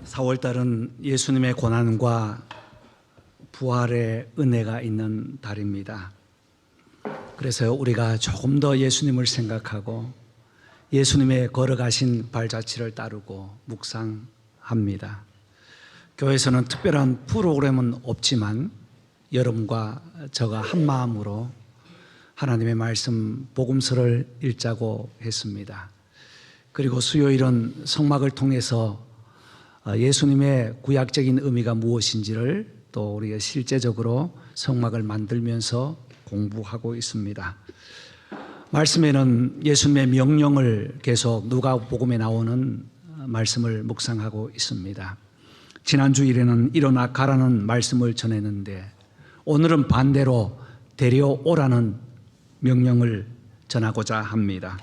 4월달은 예수님의 고난과 부활의 은혜가 있는 달입니다. 그래서 우리가 조금 더 예수님을 생각하고 예수님의 걸어가신 발자취를 따르고 묵상합니다. 교회에서는 특별한 프로그램은 없지만 여러분과 저가 한 마음으로 하나님의 말씀 복음서를 읽자고 했습니다. 그리고 수요일은 성막을 통해서 예수님의 구약적인 의미가 무엇인지를 또 우리가 실제적으로 성막을 만들면서 공부하고 있습니다. 말씀에는 예수님의 명령을 계속 누가복음에 나오는 말씀을 묵상하고 있습니다. 지난주일에는 일어나 가라는 말씀을 전했는데 오늘은 반대로 데려오라는 명령을 전하고자 합니다.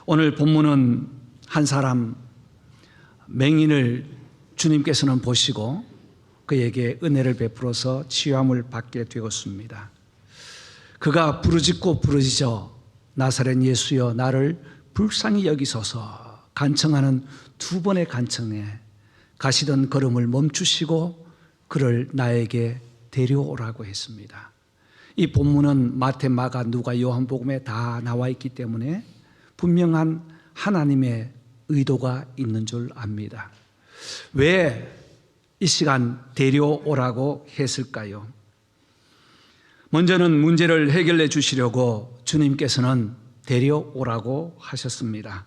오늘 본문은 한 사람 맹인을 주님께서는 보시고 그에게 은혜를 베풀어서 치유함을 받게 되었습니다. 그가 부르짖고 부르짖어 나사렛 예수여 나를 불쌍히 여기소서 간청하는 두 번의 간청에 가시던 걸음을 멈추시고 그를 나에게 데려오라고 했습니다. 이 본문은 마태, 마가, 누가, 요한복음에 다 나와 있기 때문에 분명한 하나님의 의도가 있는 줄 압니다. 왜 이 시간 데려오라고 했을까요? 먼저는 문제를 해결해 주시려고 주님께서는 데려오라고 하셨습니다.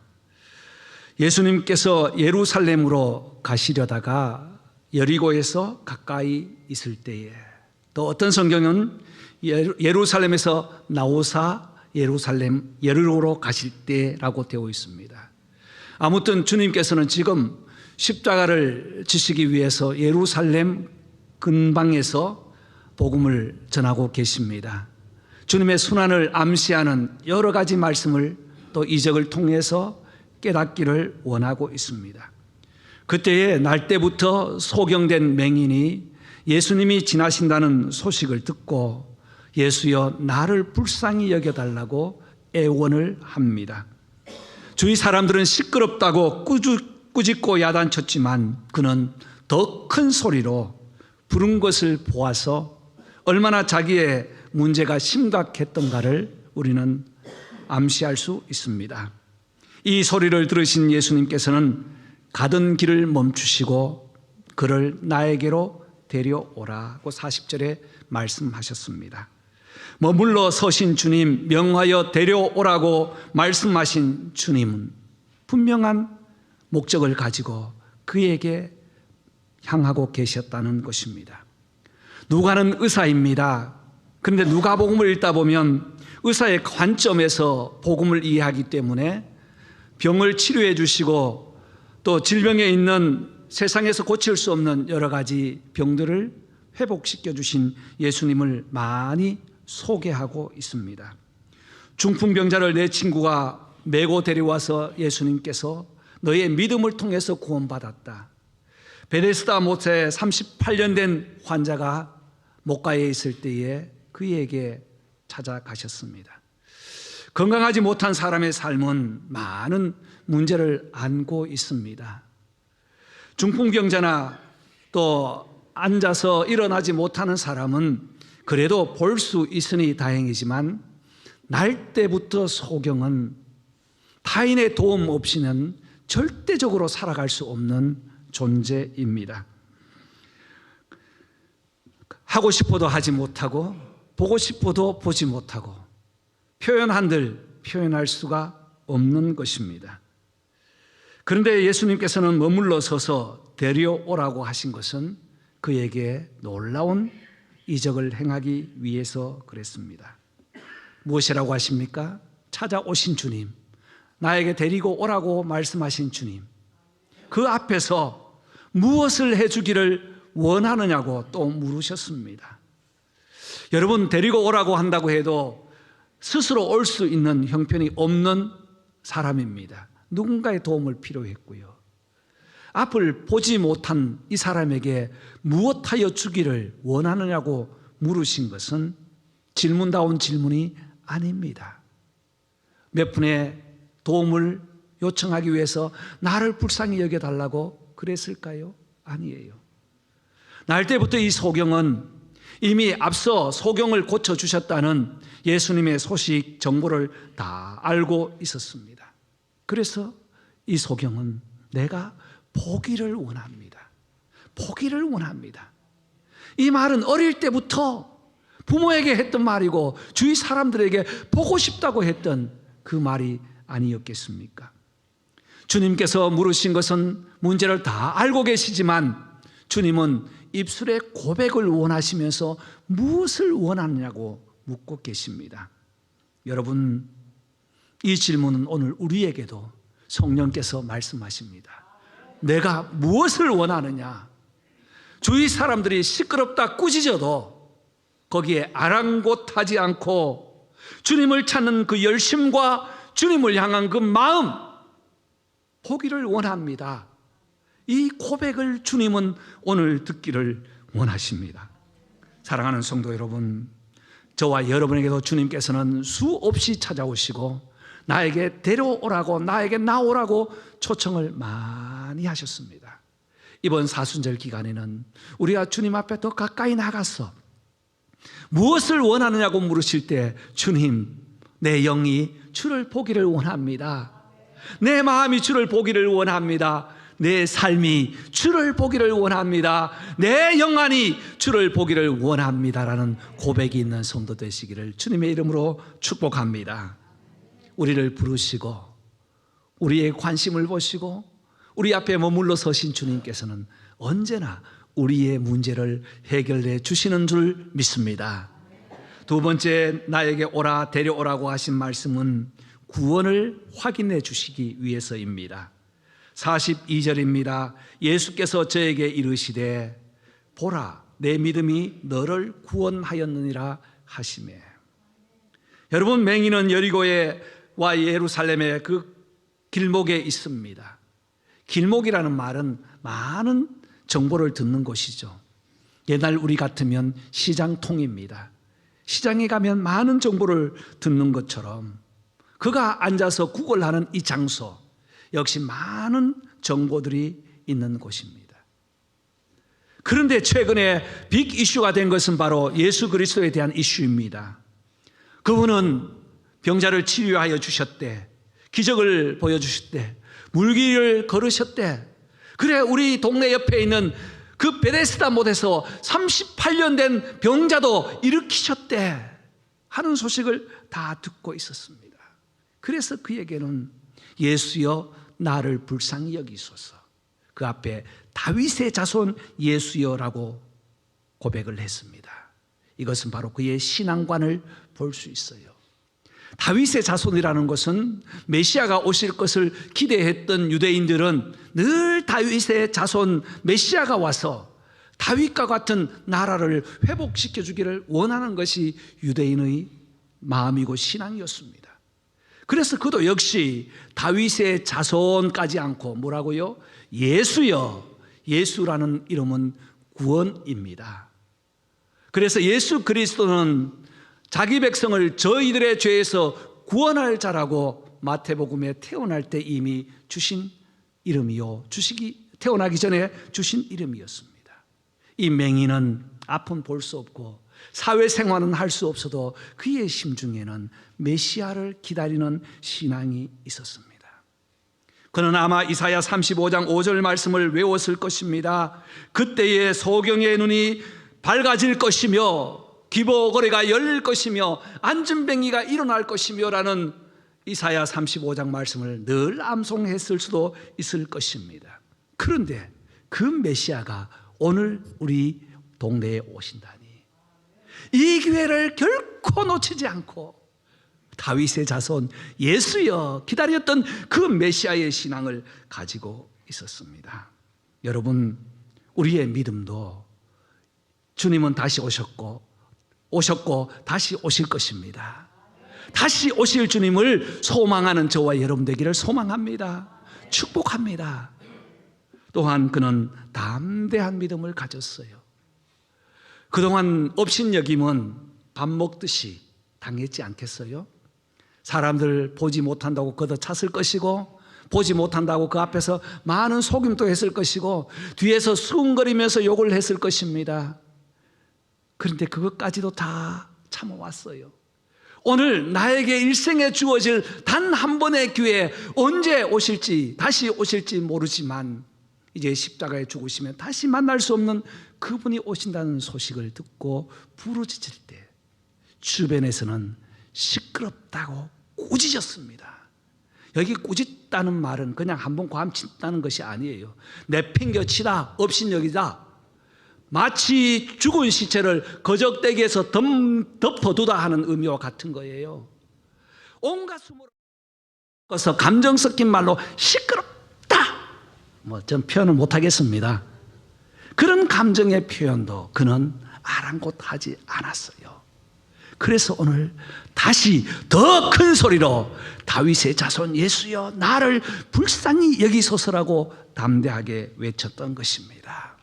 예수님께서 예루살렘으로 가시려다가 여리고에서 가까이 있을 때에, 또 어떤 성경은 예루살렘에서 나오사 예루살렘 여리고로 가실 때라고 되어 있습니다. 아무튼 주님께서는 지금 십자가를 지시기 위해서 예루살렘 근방에서 복음을 전하고 계십니다. 주님의 순환을 암시하는 여러 가지 말씀을 또 이적을 통해서 깨닫기를 원하고 있습니다. 그때에 날 때부터 소경된 맹인이 예수님이 지나신다는 소식을 듣고 예수여 나를 불쌍히 여겨달라고 애원을 합니다. 주위 사람들은 시끄럽다고 꾸짖고 야단쳤지만 그는 더 큰 소리로 부른 것을 보아서 얼마나 자기의 문제가 심각했던가를 우리는 암시할 수 있습니다. 이 소리를 들으신 예수님께서는 가던 길을 멈추시고 그를 나에게로 데려오라고 40절에 말씀하셨습니다. 머물러 서신 주님, 명하여 데려오라고 말씀하신 주님은 분명한 목적을 가지고 그에게 향하고 계셨다는 것입니다. 누가는 의사입니다. 그런데 누가복음을 읽다 보면 의사의 관점에서 복음을 이해하기 때문에 병을 치료해 주시고 또 질병에 있는 세상에서 고칠 수 없는 여러 가지 병들을 회복시켜 주신 예수님을 많이 소개하고 있습니다. 중풍병자를 내 친구가 메고 데려와서 예수님께서 너의 믿음을 통해서 구원받았다. 베데스다 못에 38년 된 환자가 목가에 있을 때에 그에게 찾아가셨습니다. 건강하지 못한 사람의 삶은 많은 문제를 안고 있습니다. 중풍병자나 또 앉아서 일어나지 못하는 사람은 그래도 볼 수 있으니 다행이지만 날 때부터 소경은 타인의 도움 없이는 절대적으로 살아갈 수 없는 존재입니다. 하고 싶어도 하지 못하고 보고 싶어도 보지 못하고 표현한들 표현할 수가 없는 것입니다. 그런데 예수님께서는 머물러 서서 데려오라고 하신 것은 그에게 놀라운 이적을 행하기 위해서 그랬습니다. 무엇이라고 하십니까? 찾아오신 주님, 나에게 데리고 오라고 말씀하신 주님, 그 앞에서 무엇을 해주기를 원하느냐고 또 물으셨습니다. 여러분, 데리고 오라고 한다고 해도 스스로 올 수 있는 형편이 없는 사람입니다. 누군가의 도움을 필요했고요. 앞을 보지 못한 이 사람에게 무엇하여 주기를 원하느냐고 물으신 것은 질문다운 질문이 아닙니다. 몇 분의 도움을 요청하기 위해서 나를 불쌍히 여겨달라고 그랬을까요? 아니에요. 날 때부터 이 소경은 이미 앞서 소경을 고쳐주셨다는 예수님의 소식 정보를 다 알고 있었습니다. 그래서 이 소경은 내가 보기를 원합니다. 보기를 원합니다. 이 말은 어릴 때부터 부모에게 했던 말이고 주위 사람들에게 보고 싶다고 했던 그 말이 아니었겠습니까? 주님께서 물으신 것은 문제를 다 알고 계시지만 주님은 입술의 고백을 원하시면서 무엇을 원하느냐고 묻고 계십니다. 여러분, 이 질문은 오늘 우리에게도 성령께서 말씀하십니다. 내가 무엇을 원하느냐? 주위 사람들이 시끄럽다 꾸짖어도 거기에 아랑곳하지 않고 주님을 찾는 그 열심과 주님을 향한 그 마음, 보기를 원합니다. 이 고백을 주님은 오늘 듣기를 원하십니다. 사랑하는 성도 여러분, 저와 여러분에게도 주님께서는 수없이 찾아오시고 나에게 데려오라고, 나에게 나오라고 초청을 많이 하셨습니다. 이번 사순절 기간에는 우리가 주님 앞에 더 가까이 나가서 무엇을 원하느냐고 물으실 때 주님, 내 영이 주를 보기를 원합니다. 내 마음이 주를 보기를 원합니다. 내 삶이 주를 보기를 원합니다. 내 영안이 주를 보기를 원합니다라는 고백이 있는 성도 되시기를 주님의 이름으로 축복합니다. 우리를 부르시고 우리의 관심을 보시고 우리 앞에 머물러 서신 주님께서는 언제나 우리의 문제를 해결해 주시는 줄 믿습니다. 두 번째, 나에게 오라, 데려오라고 하신 말씀은 구원을 확인해 주시기 위해서입니다. 42절입니다. 예수께서 저에게 이르시되 보라, 내 믿음이 너를 구원하였느니라 하시매. 여러분, 맹인은 여리고와 예루살렘의 그 길목에 있습니다. 길목이라는 말은 많은 정보를 듣는 곳이죠. 옛날 우리 같으면 시장통입니다. 시장에 가면 많은 정보를 듣는 것처럼 그가 앉아서 구걸하는 이 장소 역시 많은 정보들이 있는 곳입니다. 그런데 최근에 빅 이슈가 된 것은 바로 예수 그리스도에 대한 이슈입니다. 그분은 병자를 치유하여 주셨대, 기적을 보여주셨대, 물길을 걸으셨대. 그래, 우리 동네 옆에 있는 그 베데스다 못에서 38년 된 병자도 일으키셨대 하는 소식을 다 듣고 있었습니다. 그래서 그에게는 예수여 나를 불쌍히 여기소서, 그 앞에 다윗의 자손 예수여라고 고백을 했습니다. 이것은 바로 그의 신앙관을 볼 수 있어요. 다윗의 자손이라는 것은 메시아가 오실 것을 기대했던 유대인들은 늘 다윗의 자손 메시아가 와서 다윗과 같은 나라를 회복시켜 주기를 원하는 것이 유대인의 마음이고 신앙이었습니다. 그래서 그도 역시 다윗의 자손까지 않고 뭐라고요? 예수여. 예수라는 이름은 구원입니다. 그래서 예수 그리스도는 자기 백성을 저희들의 죄에서 구원할 자라고 마태복음에 태어날 때 이미 주신 이름이요, 태어나기 전에 주신 이름이었습니다. 이 맹인은 앞은 볼 수 없고 사회생활은 할 수 없어도 그의 심중에는 메시아를 기다리는 신앙이 있었습니다. 그는 아마 이사야 35장 5절 말씀을 외웠을 것입니다. 그때의 소경의 눈이 밝아질 것이며 기보거래가 열릴 것이며 안진뱅이가 일어날 것이며 라는 이사야 35장 말씀을 늘 암송했을 수도 있을 것입니다. 그런데 그 메시아가 오늘 우리 동네에 오신다니, 이 기회를 결코 놓치지 않고 다윗의 자손 예수여 기다렸던 그 메시아의 신앙을 가지고 있었습니다. 여러분, 우리의 믿음도 주님은 다시 오셨고 다시 오실 것입니다. 다시 오실 주님을 소망하는 저와 여러분 되기를 소망합니다. 축복합니다. 또한 그는 담대한 믿음을 가졌어요. 그동안 업신여김은 밥 먹듯이 당했지 않겠어요? 사람들 보지 못한다고 걷어찼을 것이고 보지 못한다고 그 앞에서 많은 속임도 했을 것이고 뒤에서 수군거리면서 욕을 했을 것입니다. 그런데 그것까지도 다 참아왔어요. 오늘 나에게 일생에 주어질 단 한 번의 기회, 언제 오실지, 다시 오실지 모르지만 이제 십자가에 죽으시면 다시 만날 수 없는 그분이 오신다는 소식을 듣고 부르짖을 때 주변에서는 시끄럽다고 꾸짖었습니다. 여기 꾸짖다는 말은 그냥 한번 고함친다는 것이 아니에요. 내팽겨치다, 업신여기다, 마치 죽은 시체를 거적대기에서 덮어두다 하는 의미와 같은 거예요. 온갖 수모를 섞어서 감정 섞인 말로 시끄럽다, 전 표현을 못하겠습니다. 그런 감정의 표현도 그는 아랑곳하지 않았어요. 그래서 오늘 다시 더 큰 소리로 다윗의 자손 예수여 나를 불쌍히 여기소서라고 담대하게 외쳤던 것입니다.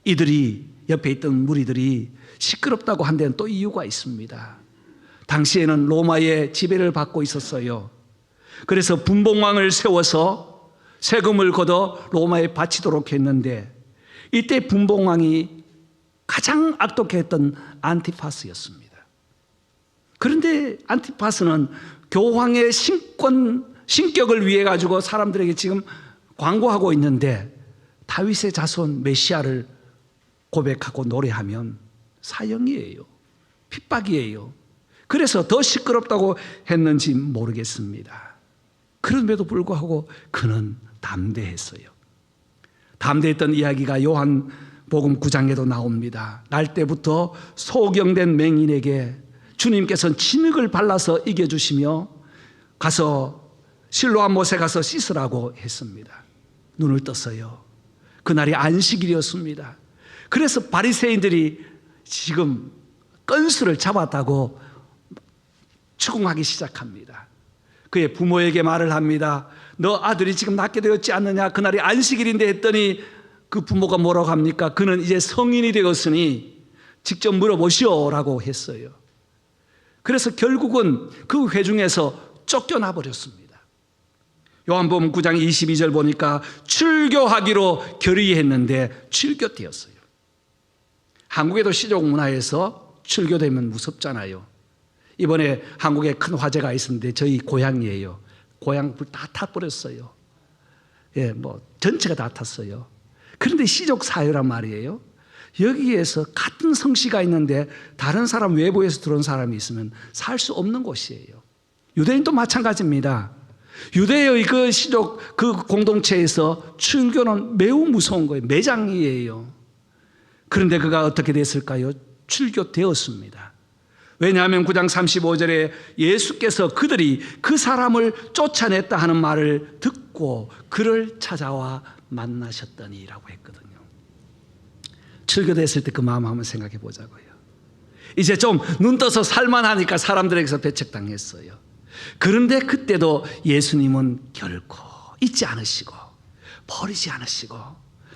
이들이, 옆에 있던 무리들이 시끄럽다고 한 데는 또 이유가 있습니다. 당시에는 로마의 지배를 받고 있었어요. 그래서 분봉왕을 세워서 세금을 걷어 로마에 바치도록 했는데 이때 분봉왕이 가장 악독했던 안티파스였습니다. 그런데 안티파스는 교황의 신격을 위해 가지고 사람들에게 지금 광고하고 있는데 다윗의 자손 메시아를 고백하고 노래하면 사형이에요. 핍박이에요. 그래서 더 시끄럽다고 했는지 모르겠습니다. 그럼에도 불구하고 그는 담대했어요. 담대했던 이야기가 요한복음 9장에도 나옵니다. 날 때부터 소경된 맹인에게 주님께서는 진흙을 발라서 이겨주시며 가서 실로암 못에 가서 씻으라고 했습니다. 눈을 떴어요. 그날이 안식일이었습니다. 그래서 바리새인들이 지금 건수를 잡았다고 추궁하기 시작합니다. 그의 부모에게 말을 합니다. 너 아들이 지금 낳게 되었지 않느냐? 그날이 안식일인데 했더니 그 부모가 뭐라고 합니까? 그는 이제 성인이 되었으니 직접 물어보시오라고 했어요. 그래서 결국은 그 회중에서 쫓겨나 버렸습니다. 요한복음 9장 22절 보니까 출교하기로 결의했는데 출교되었어요. 한국에도 시족 문화에서 출교되면 무섭잖아요. 이번에 한국에 큰 화재가 있었는데 저희 고향이에요. 고향 불 다 타버렸어요. 전체가 다 탔어요. 그런데 시족 사회란 말이에요. 여기에서 같은 성씨가 있는데 다른 사람 외부에서 들어온 사람이 있으면 살 수 없는 곳이에요. 유대인도 마찬가지입니다. 유대의 그 시족 그 공동체에서 출교는 매우 무서운 거예요. 매장이에요. 그런데 그가 어떻게 됐을까요? 출교되었습니다. 왜냐하면 9장 35절에 예수께서 그들이 그 사람을 쫓아냈다 하는 말을 듣고 그를 찾아와 만나셨더니라고 했거든요. 출교됐을 때 그 마음 한번 생각해 보자고요. 이제 좀 눈 떠서 살만하니까 사람들에게서 배척당했어요. 그런데 그때도 예수님은 결코 잊지 않으시고 버리지 않으시고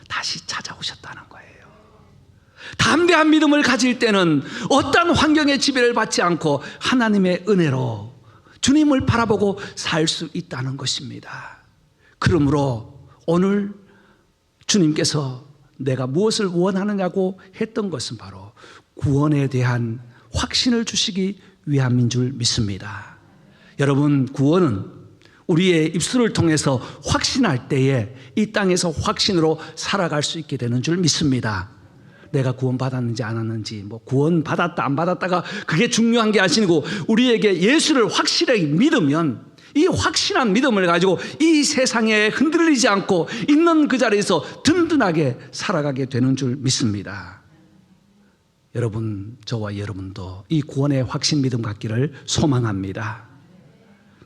다시 찾아오셨다는 거예요. 담대한 믿음을 가질 때는 어떤 환경의 지배를 받지 않고 하나님의 은혜로 주님을 바라보고 살 수 있다는 것입니다. 그러므로 오늘 주님께서 내가 무엇을 원하느냐고 했던 것은 바로 구원에 대한 확신을 주시기 위함인 줄 믿습니다. 여러분, 구원은 우리의 입술을 통해서 확신할 때에 이 땅에서 확신으로 살아갈 수 있게 되는 줄 믿습니다. 내가 구원받았는지 안 받았는지, 구원받았다 안 받았다가 그게 중요한 게 아니고 우리에게 예수를 확실하게 믿으면 이 확신한 믿음을 가지고 이 세상에 흔들리지 않고 있는 그 자리에서 든든하게 살아가게 되는 줄 믿습니다. 여러분, 저와 여러분도 이 구원의 확신 믿음 갖기를 소망합니다.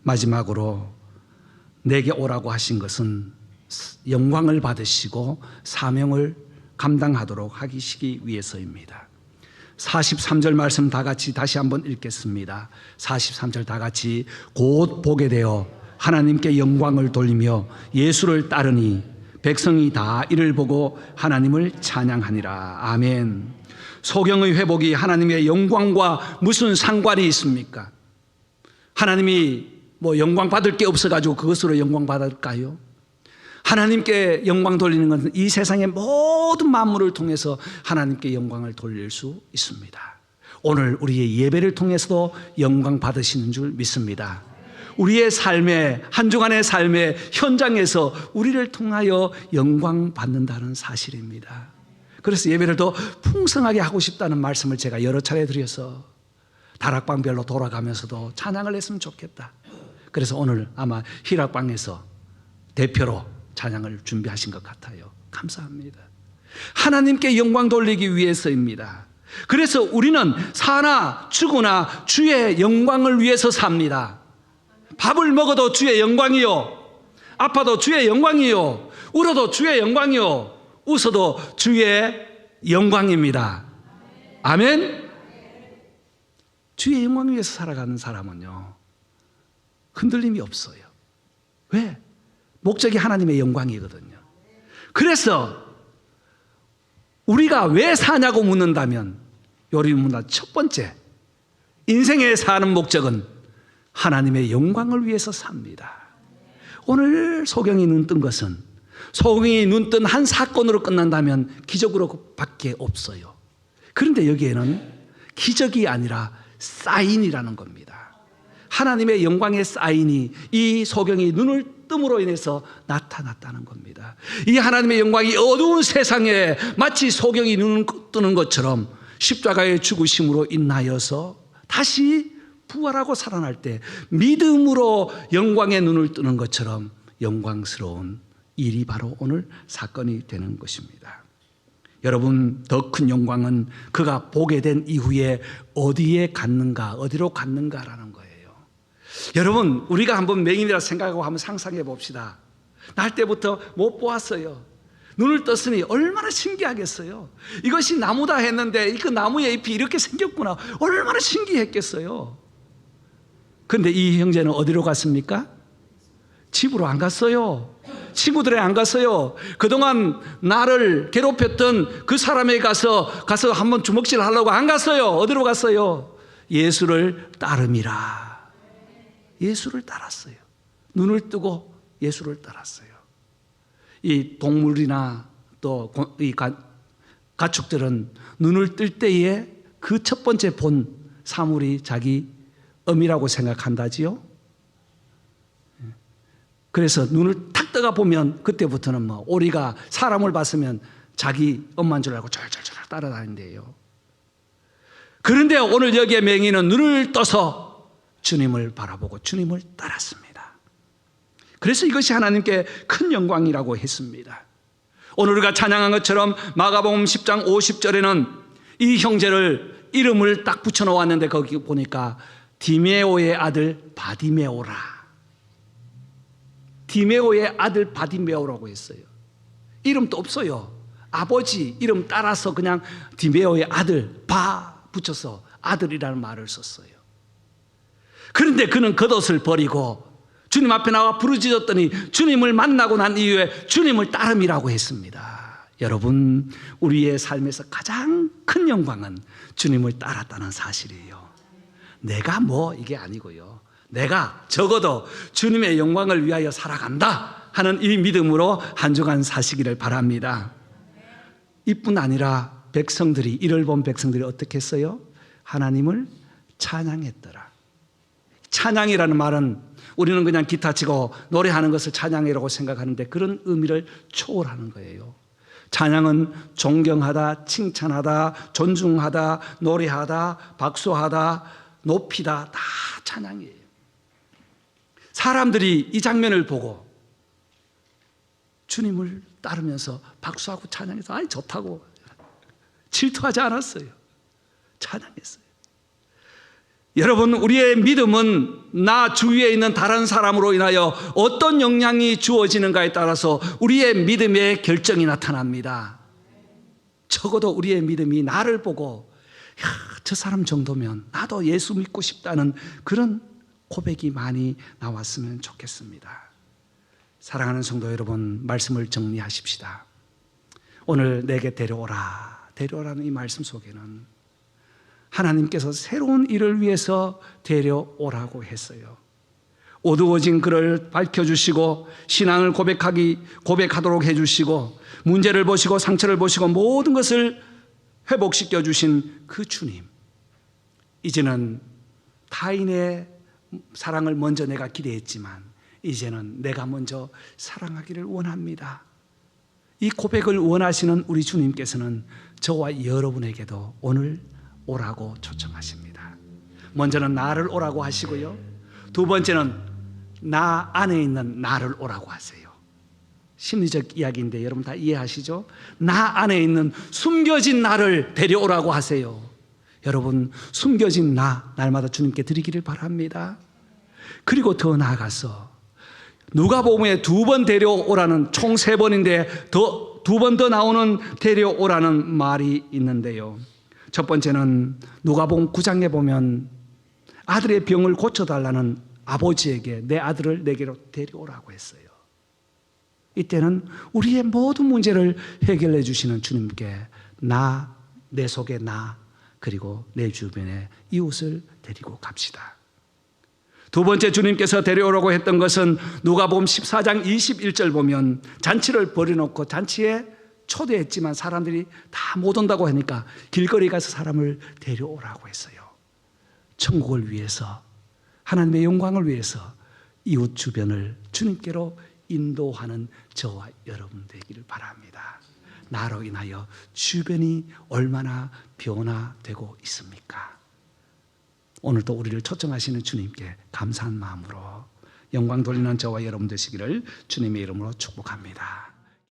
마지막으로 내게 오라고 하신 것은 영광을 받으시고 사명을 감당하도록 하시기 위해서입니다. 43절 말씀 다 같이 다시 한번 읽겠습니다. 43절 다 같이 곧 보게 되어 하나님께 영광을 돌리며 예수를 따르니 백성이 다 이를 보고 하나님을 찬양하니라. 아멘. 소경의 회복이 하나님의 영광과 무슨 상관이 있습니까? 하나님이 뭐 영광 받을 게 없어가지고 그것으로 영광 받을까요? 하나님께 영광 돌리는 것은 이 세상의 모든 만물을 통해서 하나님께 영광을 돌릴 수 있습니다. 오늘 우리의 예배를 통해서도 영광 받으시는 줄 믿습니다. 우리의 삶의 한 주간의 삶의 현장에서 우리를 통하여 영광 받는다는 사실입니다. 그래서 예배를 더 풍성하게 하고 싶다는 말씀을 제가 여러 차례 드려서 다락방별로 돌아가면서도 찬양을 했으면 좋겠다. 그래서 오늘 아마 희락방에서 대표로 찬양을 준비하신 것 같아요. 감사합니다. 하나님께 영광 돌리기 위해서입니다. 그래서 우리는 사나 죽으나 주의 영광을 위해서 삽니다. 밥을 먹어도 주의 영광이요, 아파도 주의 영광이요, 울어도 주의 영광이요, 웃어도 주의 영광입니다. 아멘. 주의 영광을 위해서 살아가는 사람은요 흔들림이 없어요. 왜? 목적이 하나님의 영광이거든요. 그래서 우리가 왜 사냐고 묻는다면 요리문화 첫 번째, 인생에 사는 목적은 하나님의 영광을 위해서 삽니다. 오늘 소경이 눈뜬 것은 소경이 눈뜬 한 사건으로 끝난다면 기적으로 밖에 없어요. 그런데 여기에는 기적이 아니라 사인이라는 겁니다. 하나님의 영광의 사인이 이 소경이 눈을 뜸으로 인해서 나타났다는 겁니다. 이 하나님의 영광이 어두운 세상에 마치 소경이 눈을 뜨는 것처럼 십자가의 죽으심으로 인하여서 다시 부활하고 살아날 때 믿음으로 영광의 눈을 뜨는 것처럼 영광스러운 일이 바로 오늘 사건이 되는 것입니다. 여러분, 더 큰 영광은 그가 보게 된 이후에 어디에 갔는가, 어디로 갔는가라는 거예요. 여러분, 우리가 한번 맹인이라 생각하고 한번 상상해 봅시다. 날 때부터 못 보았어요. 눈을 떴으니 얼마나 신기하겠어요. 이것이 나무다 했는데 그 나무의 잎이 이렇게 생겼구나, 얼마나 신기했겠어요. 그런데 이 형제는 어디로 갔습니까? 집으로 안 갔어요. 친구들에 안 갔어요. 그동안 나를 괴롭혔던 그 사람에게 가서 한번 주먹질 하려고 안 갔어요. 어디로 갔어요? 예수를 따름이라. 예수를 따랐어요. 눈을 뜨고 예수를 따랐어요. 이 동물이나 또 이 가축들은 눈을 뜰 때에 그 첫 번째 본 사물이 자기 어미라고 생각한다지요. 그래서 눈을 탁 떠가 보면 그때부터는 뭐 오리가 사람을 봤으면 자기 엄마인 줄 알고 절절절 따라다닌대요. 그런데 오늘 여기에 맹인은 눈을 떠서 주님을 바라보고 주님을 따랐습니다. 그래서 이것이 하나님께 큰 영광이라고 했습니다. 오늘 우리가 찬양한 것처럼 마가복음 10장 50절에는 이 형제를 이름을 딱 붙여놓았는데 거기 보니까 디메오의 아들 바디메오라. 디메오의 아들 바디메오라고 했어요. 이름도 없어요. 아버지 이름 따라서 그냥 디메오의 아들 바 붙여서 아들이라는 말을 썼어요. 그런데 그는 겉옷을 버리고 주님 앞에 나와 부르짖었더니 주님을 만나고 난 이후에 주님을 따름이라고 했습니다. 여러분, 우리의 삶에서 가장 큰 영광은 주님을 따랐다는 사실이에요. 내가 뭐 이게 아니고요, 내가 적어도 주님의 영광을 위하여 살아간다 하는 이 믿음으로 한 주간 사시기를 바랍니다. 이뿐 아니라 백성들이, 이를 본 백성들이 어떻게 했어요? 하나님을 찬양했더라. 찬양이라는 말은 우리는 그냥 기타 치고 노래하는 것을 찬양이라고 생각하는데 그런 의미를 초월하는 거예요. 찬양은 존경하다, 칭찬하다, 존중하다, 노래하다, 박수하다, 높이다, 다 찬양이에요. 사람들이 이 장면을 보고 주님을 따르면서 박수하고 찬양해서 아이 좋다고 질투하지 않았어요. 찬양했어요. 여러분, 우리의 믿음은 나 주위에 있는 다른 사람으로 인하여 어떤 영향이 주어지는가에 따라서 우리의 믿음의 결정이 나타납니다. 적어도 우리의 믿음이 나를 보고 저 사람 정도면 나도 예수 믿고 싶다는 그런 고백이 많이 나왔으면 좋겠습니다. 사랑하는 성도 여러분, 말씀을 정리하십시다. 오늘 내게 데려오라는 이 말씀 속에는 하나님께서 새로운 일을 위해서 데려오라고 했어요. 어두워진 그를 밝혀주시고 신앙을 고백하도록 해주시고 문제를 보시고 상처를 보시고 모든 것을 회복시켜 주신 그 주님, 이제는 타인의 사랑을 먼저 내가 기대했지만 이제는 내가 먼저 사랑하기를 원합니다. 이 고백을 원하시는 우리 주님께서는 저와 여러분에게도 오늘 오라고 초청하십니다. 먼저는 나를 오라고 하시고요, 두 번째는 나 안에 있는 나를 오라고 하세요. 심리적 이야기인데 여러분 다 이해하시죠? 나 안에 있는 숨겨진 나를 데려오라고 하세요. 여러분, 숨겨진 날마다 주님께 드리기를 바랍니다. 그리고 더 나아가서 누가복음에 2번 데려오라는, 총 3번인데 두 번 더 나오는 데려오라는 말이 있는데요, 첫 번째는 누가복음 9장에 보면 아들의 병을 고쳐달라는 아버지에게 내 아들을 내게로 데려오라고 했어요. 이때는 우리의 모든 문제를 해결해 주시는 주님께 내 속에 그리고 내 주변에 이웃을 데리고 갑시다. 두 번째 주님께서 데려오라고 했던 것은 누가복음 14장 21절 보면 잔치를 벌여놓고 잔치에 초대했지만 사람들이 다 못 온다고 하니까 길거리 가서 사람을 데려오라고 했어요. 천국을 위해서, 하나님의 영광을 위해서 이웃 주변을 주님께로 인도하는 저와 여러분 되기를 바랍니다. 나로 인하여 주변이 얼마나 변화되고 있습니까? 오늘도 우리를 초청하시는 주님께 감사한 마음으로 영광 돌리는 저와 여러분 되시기를 주님의 이름으로 축복합니다.